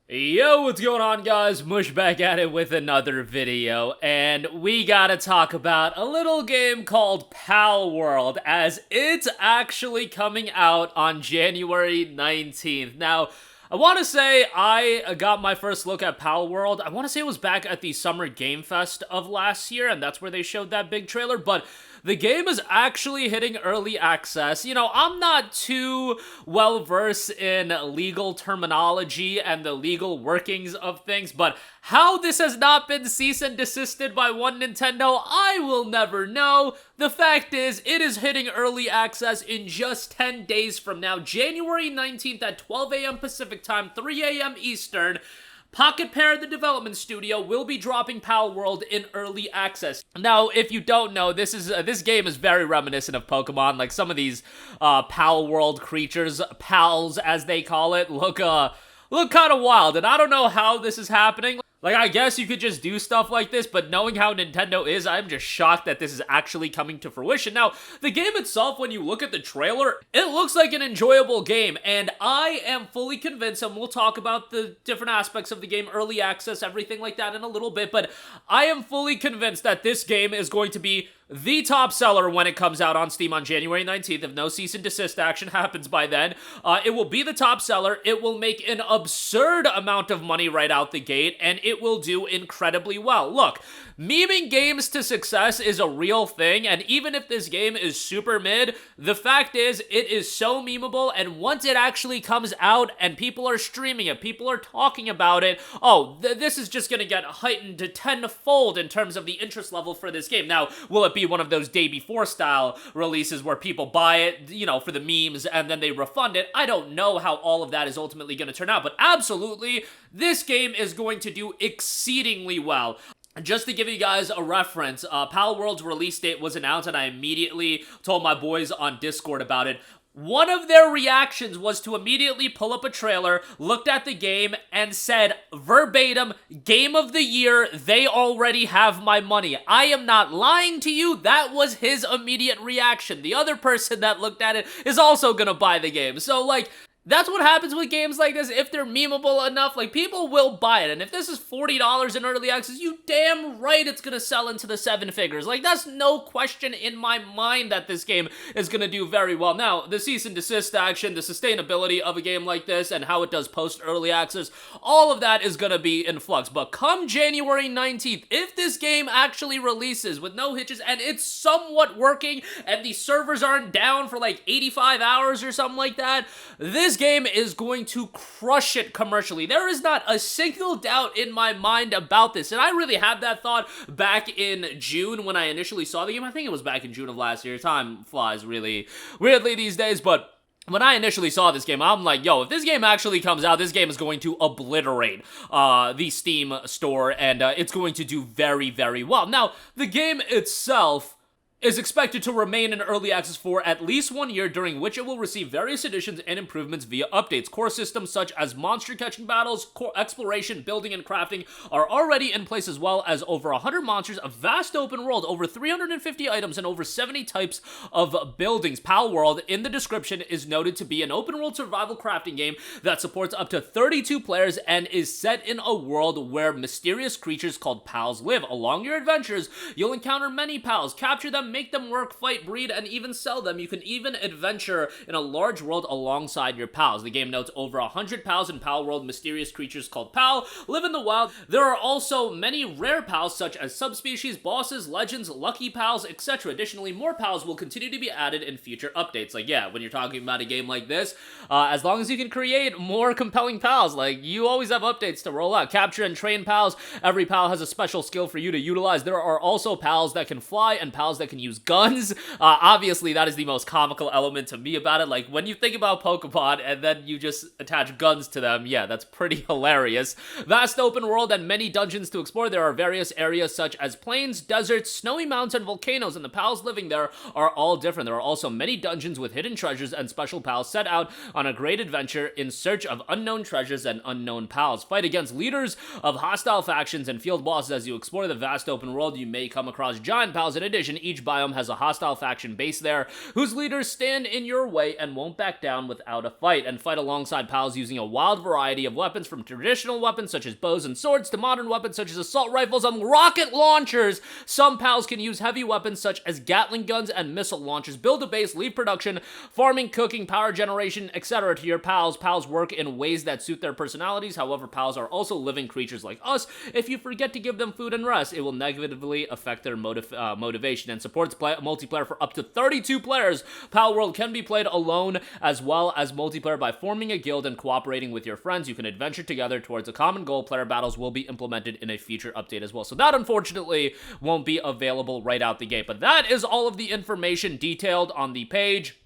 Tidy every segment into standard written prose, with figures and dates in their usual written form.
Yo, what's going on, guys? Mush back at it with another video, and we gotta talk about a little game called Palworld, as it's actually coming out on January 19th. Now, I want to say I got my first look at Palworld. I want to say it was back at the Summer Game Fest of last year, and that's where they showed that big trailer, but the game is actually hitting early access. You know, I'm not too well versed in legal terminology and the legal workings of things, but how this has not been cease and desisted by one Nintendo, I will never know. The fact is, it is hitting early access in just 10 days from now, January 19th at 12 a.m. Pacific Time, 3 a.m. Eastern. Pocket Pair, the development studio, will be dropping Palworld in early access. Now, if you don't know, this game is very reminiscent of Pokemon. Like, some of these Palworld creatures, pals as they call it, look kind of wild. And I don't know how this is happening. Like, I guess you could just do stuff like this, but knowing how Nintendo is, I'm just shocked that this is actually coming to fruition. Now, the game itself, when you look at the trailer, it looks like an enjoyable game, and I am fully convinced, and we'll talk about the different aspects of the game, early access, everything like that in a little bit, but I am fully convinced that this game is going to be the top seller when it comes out on Steam on January 19th. If no cease and desist action happens by then, it will be the top seller. It will make an absurd amount of money right out the gate, and it will do incredibly well. Look, memeing games to success is a real thing, and even if this game is super mid, the fact is, it is so memeable, and once it actually comes out and people are streaming it, people are talking about it, this is just gonna get heightened to tenfold in terms of the interest level for this game. Now, will it be one of those day before style releases where people buy it, you know, for the memes and then they refund it? I don't know how all of that is ultimately going to turn out, but absolutely, this game is going to do exceedingly well. Just to give you guys a reference, Palworld's release date was announced, and I immediately told my boys on Discord about it. One of their reactions was to immediately pull up a trailer, looked at the game, and said, verbatim, Game of the Year, they already have my money. I am not lying to you, that was his immediate reaction. The other person that looked at it is also gonna buy the game. So, like, that's what happens with games like this. If they're memeable enough, like, people will buy it. And if this is $40 in early access, you damn right it's gonna sell into the seven figures. Like, that's no question in my mind that this game is gonna do very well. Now, the cease and desist action, the sustainability of a game like this, and how it does post-early access, all of that is gonna be in flux. But come January 19th, if this game actually releases with no hitches, and it's somewhat working, and the servers aren't down for like 85 hours or something like that, this game is going to crush it commercially. There is not a single doubt in my mind about this, and I really had that thought back in June when I initially saw the game. I think it was back in June of last year. Time flies really weirdly these days, but when I initially saw this game, I'm like, yo, if this game actually comes out, this game is going to obliterate the Steam store, and it's going to do very, very well. Now, the game itself is expected to remain in early access for at least 1 year, during which it will receive various additions and improvements via updates. Core systems such as monster catching battles, core exploration, building, and crafting are already in place, as well as over 100 monsters, a vast open world, over 350 items, and over 70 types of buildings. Palworld, in the description, is noted to be an open world survival crafting game that supports up to 32 players and is set in a world where mysterious creatures called pals live. Along your adventures, you'll encounter many pals, capture them, make them work, fight, breed, and even sell them. You can even adventure in a large world alongside your pals. The game notes over 100 pals in Palworld, mysterious creatures called pal live in the wild. There are also many rare pals such as subspecies, bosses, legends, lucky pals, etc. Additionally, more pals will continue to be added in future updates. Like, yeah, when you're talking about a game like this, as long as you can create more compelling pals, like, you always have updates to roll out. Capture and train pals. Every pal has a special skill for you to utilize. There are also pals that can fly and pals that can use guns. Obviously, that is the most comical element to me about it. Like, when you think about Pokemon and then you just attach guns to them, yeah, that's pretty hilarious. Vast open world and many dungeons to explore. There are various areas such as plains, deserts, snowy mountains, and volcanoes, and the pals living there are all different. There are also many dungeons with hidden treasures, and special pals set out on a great adventure in search of unknown treasures and unknown pals. Fight against leaders of hostile factions and field bosses as you explore the vast open world. You may come across giant pals. In addition, each biome has a hostile faction base there, whose leaders stand in your way and won't back down without a fight, and fight alongside pals using a wild variety of weapons, from traditional weapons such as bows and swords to modern weapons such as assault rifles and rocket launchers. Some pals can use heavy weapons such as Gatling guns and missile launchers. Build a base, leave production, farming, cooking, power generation, etc. to your pals. Pals work in ways that suit their personalities. However, pals are also living creatures like us. If you forget to give them food and rest, it will negatively affect their motivation, and supports multiplayer for up to 32 players. Palworld can be played alone as well as multiplayer by forming a guild and cooperating with your friends. You can adventure together towards a common goal. Player battles will be implemented in a future update as well. So that unfortunately won't be available right out the gate. But that is all of the information detailed on the page.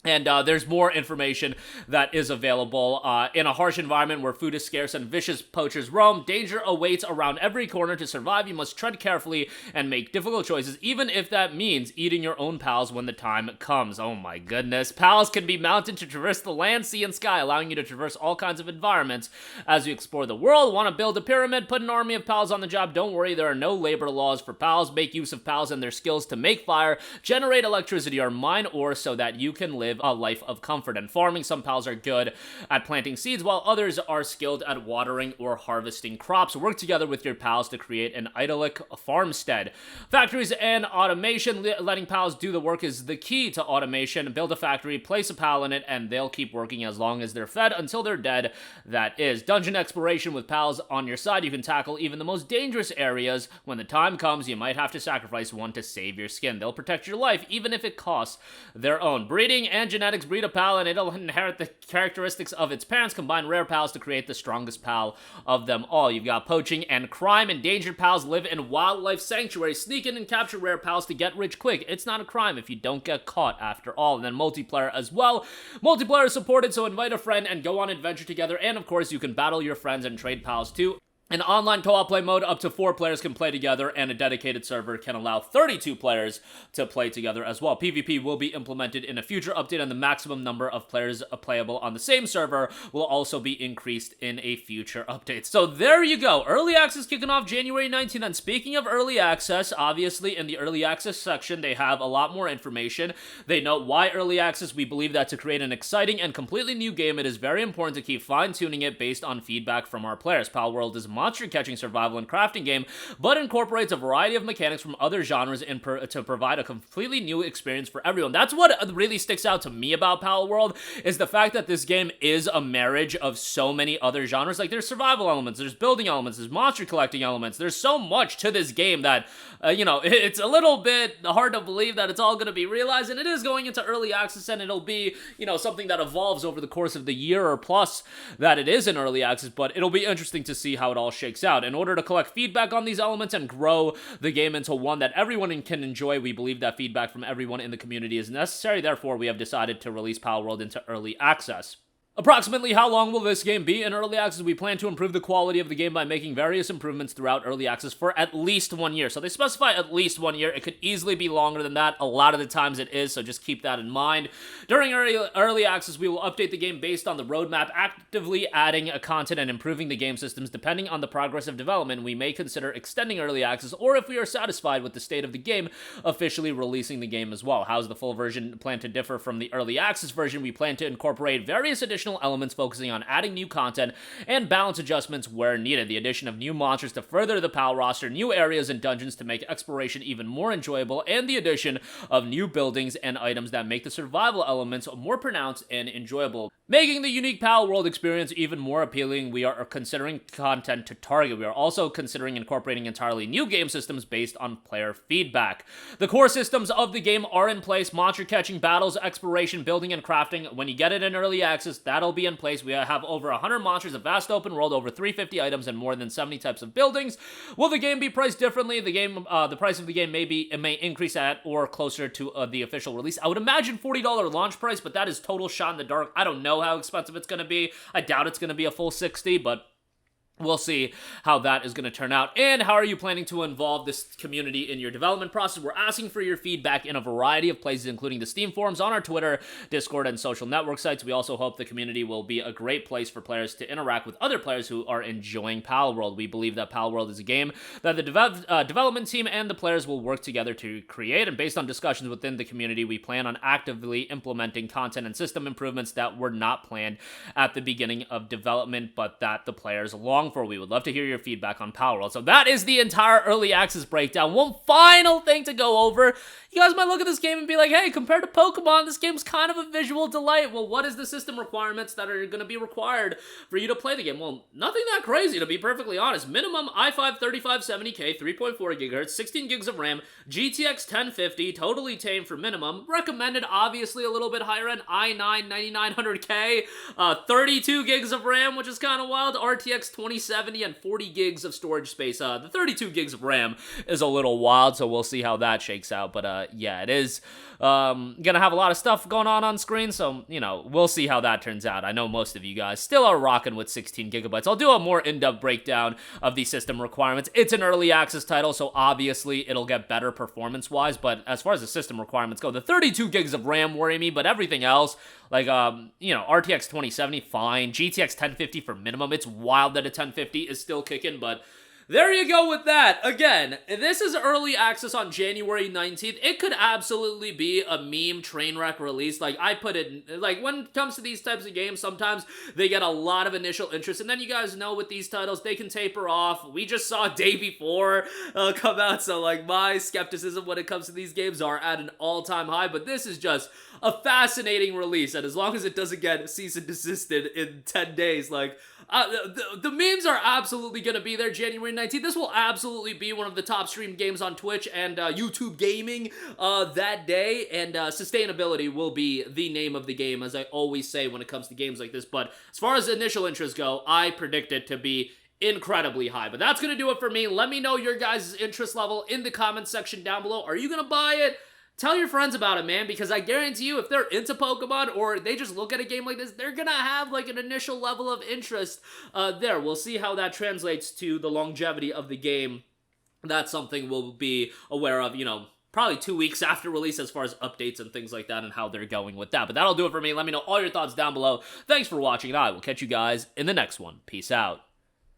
And there's more information that is available. In a harsh environment where food is scarce and vicious poachers roam, danger awaits around every corner. To survive, you must tread carefully and make difficult choices, even if that means eating your own pals when the time comes. Oh my goodness. Pals can be mounted to traverse the land, sea, and sky, allowing you to traverse all kinds of environments as you explore the world. Want to build a pyramid? Put an army of pals on the job. Don't worry, there are no labor laws for pals. Make use of pals and their skills to make fire, generate electricity, or mine ore so that you can live a life of comfort and farming. Some pals are good at planting seeds, while others are skilled at watering or harvesting crops. Work together with your pals to create an idyllic farmstead. Factories and automation. Letting pals do the work is the key to automation. Build a factory, place a pal in it, and they'll keep working as long as they're fed until they're dead. That is. Dungeon exploration. With pals on your side, you can tackle even the most dangerous areas. When the time comes, you might have to sacrifice one to save your skin. They'll protect your life, even if it costs their own. Breeding and genetics. Breed a pal and it'll inherit the characteristics of its parents. Combine rare pals to create the strongest pal of them all. You've got poaching and crime. Endangered pals live in wildlife sanctuaries. Sneak in and capture rare pals to get rich quick. It's not a crime if you don't get caught after all. And then multiplayer as well. Multiplayer is supported, so invite a friend and go on adventure together. And of course, you can battle your friends and trade pals too. An online co-op play mode, up to 4 players can play together, and a dedicated server can allow 32 players to play together as well. PvP will be implemented in a future update, and the maximum number of players playable on the same server will also be increased in a future update. So there you go. Early access kicking off January 19th, and speaking of early access, obviously in the early access section, they have a lot more information. They note why early access. We believe that to create an exciting and completely new game, it is very important to keep fine-tuning it based on feedback from our players. Palworld is monster catching survival and crafting game, but incorporates a variety of mechanics from other genres to provide a completely new experience for everyone. That's what really sticks out to me about Palworld, is the fact that this game is a marriage of so many other genres. Like, there's survival elements, there's building elements, there's monster collecting elements. There's so much to this game that, it's a little bit hard to believe that it's all going to be realized, and it is going into early access, and it'll be, something that evolves over the course of the year or plus that it is in early access, but it'll be interesting to see how it all shakes out. In order to collect feedback on these elements and grow the game into one that everyone can enjoy, we believe that feedback from everyone in the community is necessary. Therefore, we have decided to release Palworld into early access. Approximately how long will this game be in early access? We plan to improve the quality of the game by making various improvements throughout early access for at least 1 year. So they specify at least 1 year. It could easily be longer than that. A lot of the times it is, so just keep that in mind. During early access, we will update the game based on the roadmap, actively adding content and improving the game systems. Depending on the progress of development, we may consider extending early access, or if we are satisfied with the state of the game, officially releasing the game as well. How's the full version planned to differ from the early access version? We plan to incorporate various additional elements focusing on adding new content and balance adjustments where needed. The addition of new monsters to further the PAL roster, new areas and dungeons to make exploration even more enjoyable, and the addition of new buildings and items that make the survival elements more pronounced and enjoyable. Making the unique Palworld experience even more appealing, we are considering content to target. We are also considering incorporating entirely new game systems based on player feedback. The core systems of the game are in place: monster catching, battles, exploration, building, and crafting. When you get it in early access, that'll be in place. We have over 100 monsters, a vast open world, over 350 items, and more than 70 types of buildings. Will the game be priced differently? The price of the game may increase at or closer to the official release. I would imagine $40 launch price, but that is total shot in the dark. I don't know how expensive it's going to be. I doubt it's going to be a full 60, but We'll see how that is going to turn out. And how are you planning to involve this community in your development process? We're asking for your feedback in a variety of places, including the Steam forums, on our Twitter, Discord, and social network sites. We also hope the community will be a great place for players to interact with other players who are enjoying Palworld. We believe that Palworld is a game that the development team and the players will work together to create, and based on discussions within the community, we plan on actively implementing content and system improvements that were not planned at the beginning of development, but that the players long for. We would love to hear your feedback on Palworld. So that is the entire early access breakdown. One final thing to go over. You guys might look at this game and be like, hey, compared to Pokemon, this game's kind of a visual delight. Well, what is the system requirements that are going to be required for you to play the game? Well, nothing that crazy, to be perfectly honest. Minimum i5 3570K, 3.4 gigahertz, 16 gigs of RAM, GTX 1050, totally tame for minimum. Recommended, obviously, a little bit higher end, i9 9900K, 32 gigs of RAM, which is kind of wild, RTX 2070, and 40 gigs of storage space. The 32 gigs of RAM is a little wild, so we'll see how that shakes out. But yeah, it is gonna have a lot of stuff going on screen, so, you know, we'll see how that turns out. I know most of you guys still are rocking with 16 gigabytes. I'll do a more in-depth breakdown of the system requirements. It's an early access title, so obviously it'll get better performance-wise, but as far as the system requirements go, the 32 gigs of RAM worry me, but everything else, like, you know, RTX 2070, fine. GTX 1050 for minimum. It's wild that a 1050 is still kicking, but there you go with that. Again, this is early access on January 19th. It could absolutely be a meme train wreck release. Like, I put it, like, when it comes to these types of games, sometimes they get a lot of initial interest, and then you guys know with these titles, they can taper off. We just saw Day Before come out, so, like, my skepticism when it comes to these games are at an all-time high, but this is just a fascinating release, and as long as it doesn't get cease and desisted in 10 days, like, the memes are absolutely going to be there January 19th. This will absolutely be one of the top streamed games on Twitch and YouTube Gaming that day, and sustainability will be the name of the game, as I always say when it comes to games like this. But as far as initial interest go, I predict it to be incredibly high. But that's going to do it for me. Let me know your guys' interest level in the comments section down below. Are you going to buy it? Tell your friends about it, man, because I guarantee you if they're into Pokemon or they just look at a game like this, they're gonna have like an initial level of interest there. We'll see how that translates to the longevity of the game. That's something we'll be aware of, you know, probably 2 weeks after release as far as updates and things like that and how they're going with that. But that'll do it for me. Let me know all your thoughts down below. Thanks for watching, and I will catch you guys in the next one. Peace out.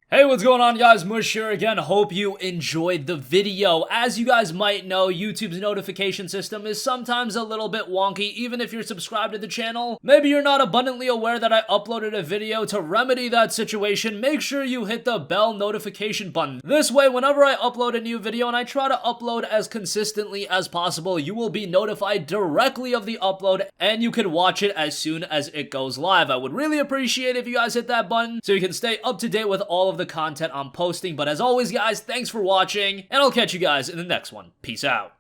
Hey, what's going on, guys? Mush here again. Hope you enjoyed the video. As you guys might know, YouTube's notification system is sometimes a little bit wonky, even if you're subscribed to the channel. Maybe you're not abundantly aware that I uploaded a video. To remedy that situation, make sure you hit the bell notification button. This way, whenever I upload a new video, and I try to upload as consistently as possible, you will be notified directly of the upload, and you can watch it as soon as it goes live. I would really appreciate if you guys hit that button so you can stay up to date with all of the content I'm posting. But as always, guys, thanks for watching, and I'll catch you guys in the next one. Peace out.